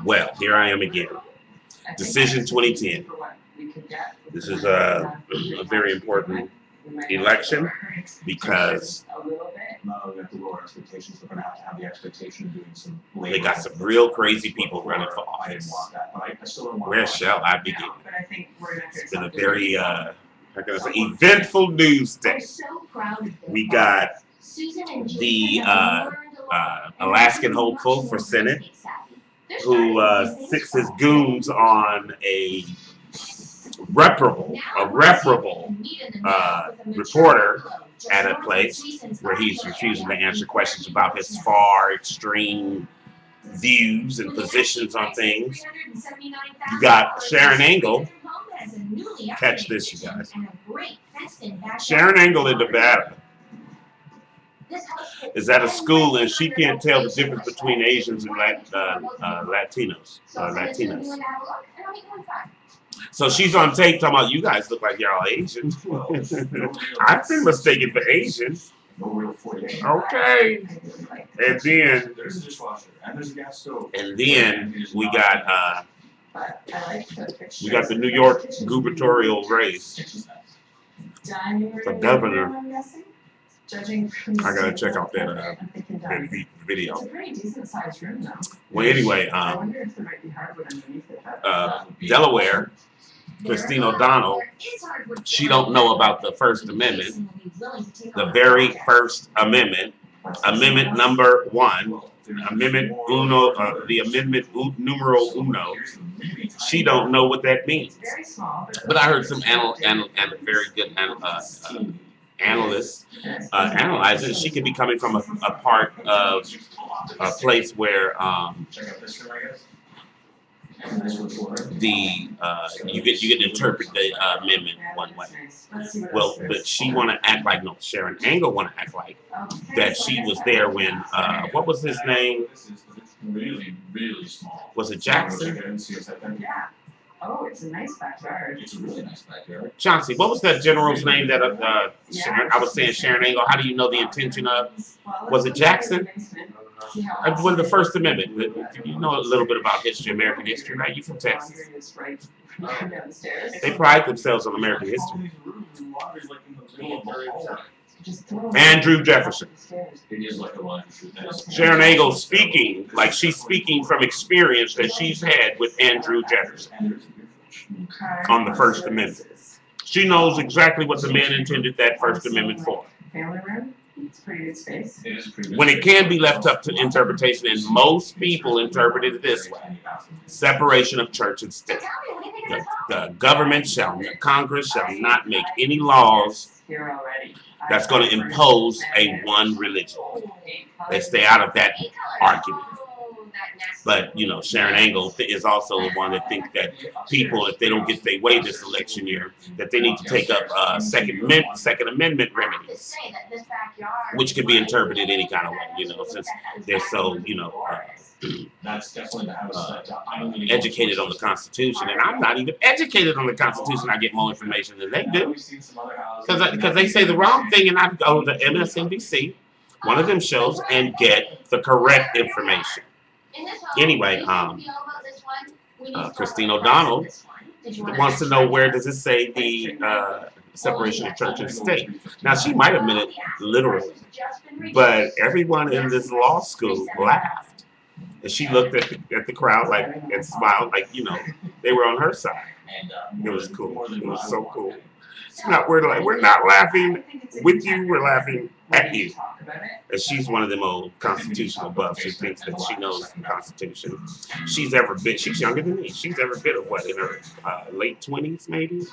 Well, here I am again. Decision 2010. This is a very important election because they got some real crazy people running for office. Where shall I begin? It's been a very eventful news day. We got the Alaskan hopeful for Senate who sticks his goons on a reprobable reporter at a place where he's refusing to answer questions about his far extreme views and positions on things. You got Sharon Angle. Catch this, you guys. Sharon Angle in Nevada is at a school and she can't tell the difference between Asians and Latinos. So she's on tape talking about, you guys look like y'all Asian. I've been mistaken for Asian. Okay. And then we got the New York gubernatorial race for governor. I gotta check out that video. Well, anyway, Delaware, Christine O'Donnell, she don't know about the First Amendment, the very First Amendment, Amendment number 1, Amendment Uno, the Amendment numero uno. She don't know what that means. But I heard some very good analysts analyze it. She could be coming from a part of a place where you get to interpret the amendment one way. Well, but she want to act like, no, Sharon Angle want to act like that she was there when what was his name? Really small. Was it Jackson? Yeah. Oh, it's a nice backyard. It's a really nice backyard. Chauncey, what was that general's name that I was saying Sharon Angle? How do you know the intention of? Was it Jackson? When the First Amendment. You know a little bit about history, American history, right? You from Texas. They pride themselves on American history. Andrew Jefferson. Sharon Angle speaking like she's speaking from experience that she's had with Andrew Jefferson on the First Amendment. She knows exactly what the man intended that First Amendment for. It's pretty good space. When it can be left up to interpretation, and most people interpret it this way: separation of church and state. The government Congress shall not make any laws that's going to impose a one religion. They stay out of that argument. But, you know, Sharon Angle is also the one that thinks that people, if they don't get their way this election year, that they need to take up Second Amendment remedies, which can be interpreted any kind of way, you know, since they're so, you know, educated on the Constitution. And I'm not even educated on the Constitution. I get more information than they do. Because they say the wrong thing and I go to MSNBC, one of them shows, and get the correct information. Anyway, Christine O'Donnell wants to know where does it say the separation of church and state. Now, she might have meant it literally, but everyone in this law school laughed. And she looked at the crowd like and smiled like, you know, they were on her side. It was cool. It was so cool. It's not, we're not laughing with you, we're laughing at you. And she's one of them old constitutional buffs who thinks that she knows the Constitution. She's younger than me. She's every bit of what, in her late 20s maybe?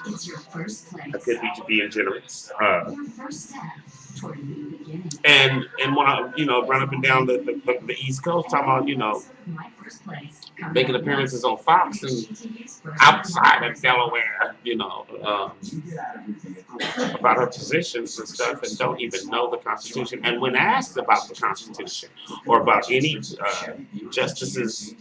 I could be being generous. And when I, you know, run up and down the East Coast, talking about, you know, making appearances on Fox and outside of Delaware, you know, about her positions and stuff, and don't even know the Constitution. And when asked about the Constitution or about any justices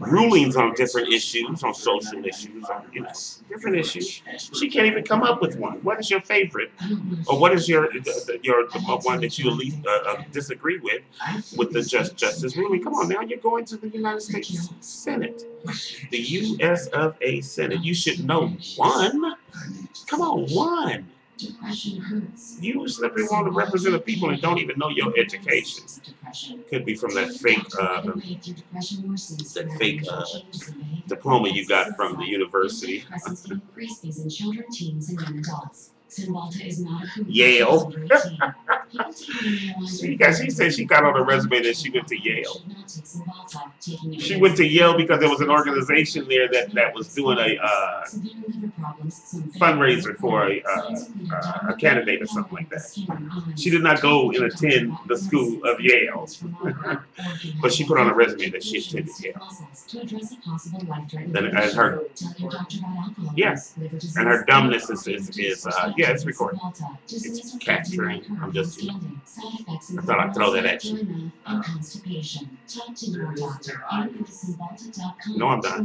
rulings on different issues, on social issues, on different issues. She can't even come up with one. What is your favorite, or what is the one that you at least disagree with the justice ruling? Come on now, you're going to the United States Senate, the US of A Senate. You should know one. Come on, one. You simply want to represent the people and don't even know your education. Could be from that fake diploma you got from the university. Yale. She said she got on her resume that she went to Yale. She went to Yale because there was an organization there that was doing a fundraiser for a candidate or something like that. She did not go and attend the school of Yale, but she put on a resume that she attended Yale. And her, and her dumbness is yeah, it's recorded. It's capturing. I'm just, I thought I'd throw that at you. No, I'm not.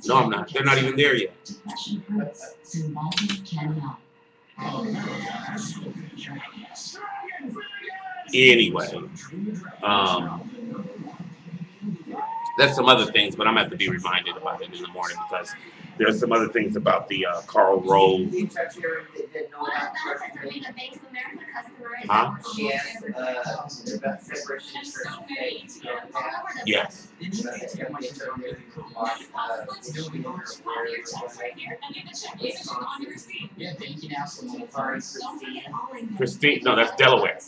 No, I'm not. They're not even there yet. Anyway, that's some other things, but I'm going to have to be reminded about it in the morning because there's some other things about the Carl Rove. Huh? Yes. Christine, no, that's Delaware.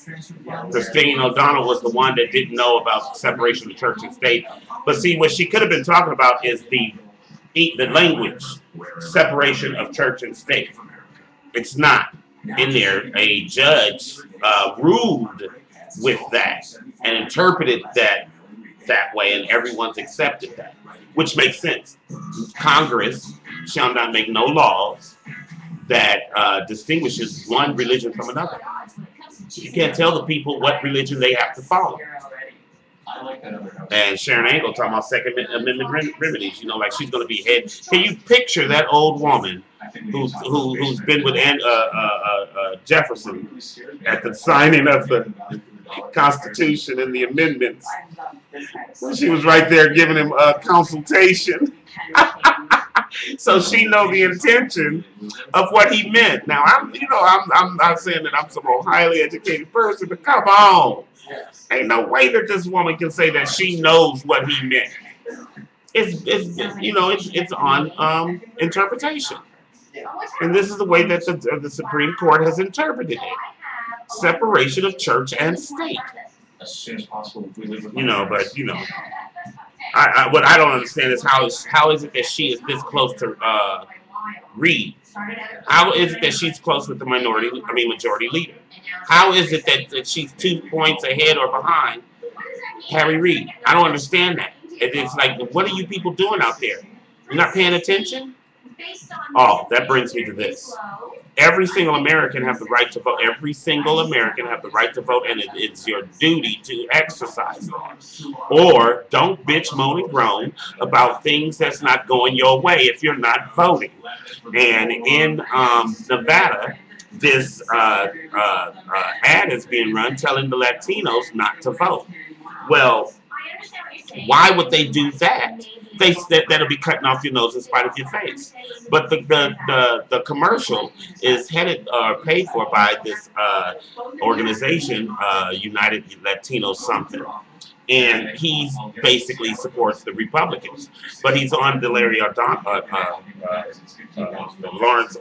Christine O'Donnell was the one that didn't know about separation of church and state. But see, what she could have been talking about is the language, separation of church and state. It's not in there. A judge ruled with that and interpreted that way, and everyone's accepted that, which makes sense. Congress shall not make no laws that distinguishes one religion from another. You can't tell the people what religion they have to follow. And Sharon Angle talking about Second Amendment remedies. You know, like she's going to be head. Can you picture that old woman who's been with Jefferson at the signing of the Constitution and the amendments? She was right there giving him a consultation. So she know the intention of what he meant. Now I'm not saying that I'm some old highly educated person, but come on. Ain't no way that this woman can say that she knows what he meant. It's on interpretation, and this is the way that the Supreme Court has interpreted it: separation of church and state. What I don't understand is how is it that she is this close to Reed? How is it that she's close with the majority leader? How is it that she's 2 points ahead or behind Harry Reid? I don't understand that. It's like, what are you people doing out there? You're not paying attention? Oh, that brings me to this. Every single American have the right to vote. Every single American have the right to vote, and it's your duty to exercise that. Or don't bitch, moan, and groan about things that's not going your way if you're not voting. And in Nevada, this ad is being run telling the Latinos not to vote. Well, why would they do that? That'll be cutting off your nose in spite of your face. But the commercial is headed or paid for by this organization, United Latino something. And he basically supports the Republicans. But he's on the Lawrence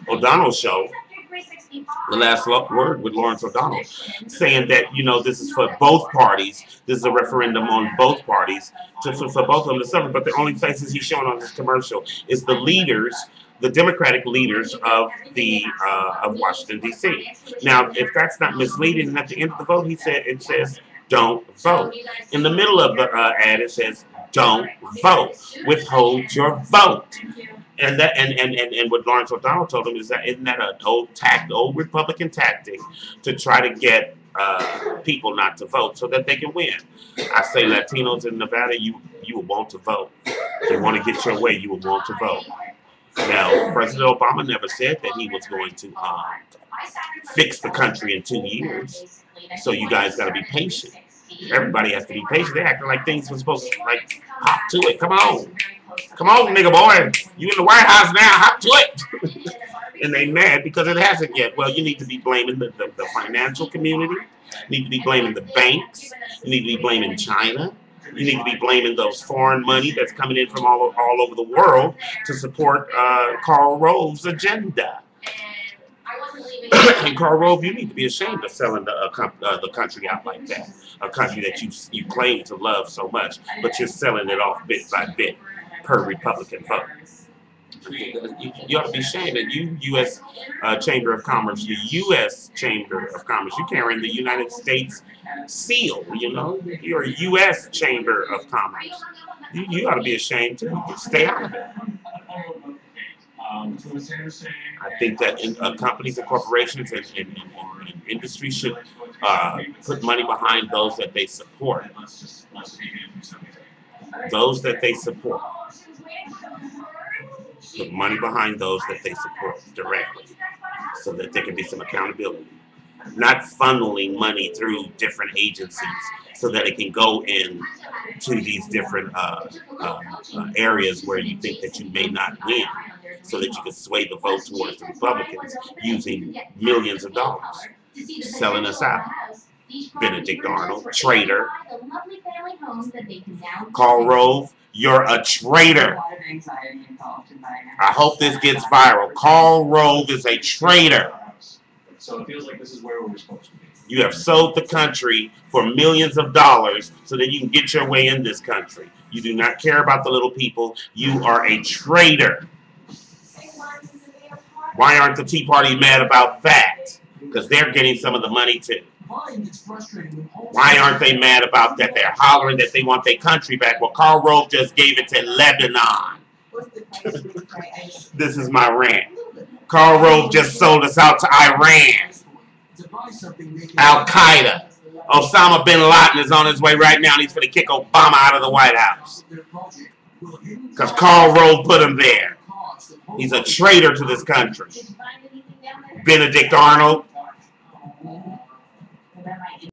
O'Donnell show, The Last Word with Lawrence O'Donnell, saying that, this is for both parties. This is a referendum on both parties for both of them to suffer. But the only faces he's showing on this commercial is the leaders, the Democratic leaders of Washington, D.C. Now, if that's not misleading, and at the end of the vote, it says, don't vote. In the middle of the ad, it says, don't vote. Withhold your vote. And what Lawrence O'Donnell told him is that isn't that an old Republican tactic to try to get people not to vote so that they can win. I say Latinos in Nevada, you will want to vote. If you want to get your way, you will want to vote. Now, President Obama never said that he was going to fix the country in 2 years. So you guys got to be patient. Everybody has to be patient. They acting like things were supposed to, like, hop to it. Come on. Come on, nigga boy. You in the White House now. Hop to it. And they mad because it hasn't yet. Well, you need to be blaming the financial community. You need to be blaming the banks. You need to be blaming China. You need to be blaming those foreign money that's coming in from all over the world to support Carl Rove's agenda. And Carl Rove, you need to be ashamed of selling the country out like that. A country that you claim to love so much, but you're selling it off bit by bit per Republican vote. You ought to be ashamed that you, US Chamber of Commerce, the US Chamber of Commerce, you're carrying the United States seal, you know? You're a US Chamber of Commerce. You ought to be ashamed too. Stay out of it. I think that companies and corporations and industry should put money behind those that they support. Those that they support. Put money behind those that they support directly so that there can be some accountability. Not funneling money through different agencies so that it can go in to these different areas where you think that you may not win, so that you can sway the vote towards the Republicans using millions of dollars, selling us out. Benedict Arnold, traitor. Carl Rove, you're a traitor. I hope this gets viral. Carl Rove is a traitor. So it feels like this is where we're supposed to be. You have sold the country for millions of dollars so that you can get your way in this country. You do not care about the little people. You are a traitor. Why aren't the Tea Party mad about that? Because they're getting some of the money too. Why aren't they mad about that? They're hollering that they want their country back. Well, Carl Rove just gave it to Lebanon. This is my rant. Carl Rove just sold us out to Iran. Al-Qaeda. Osama bin Laden is on his way right now and he's going to kick Obama out of the White House. Because Carl Rove put him there. He's a traitor to this country. Benedict Arnold.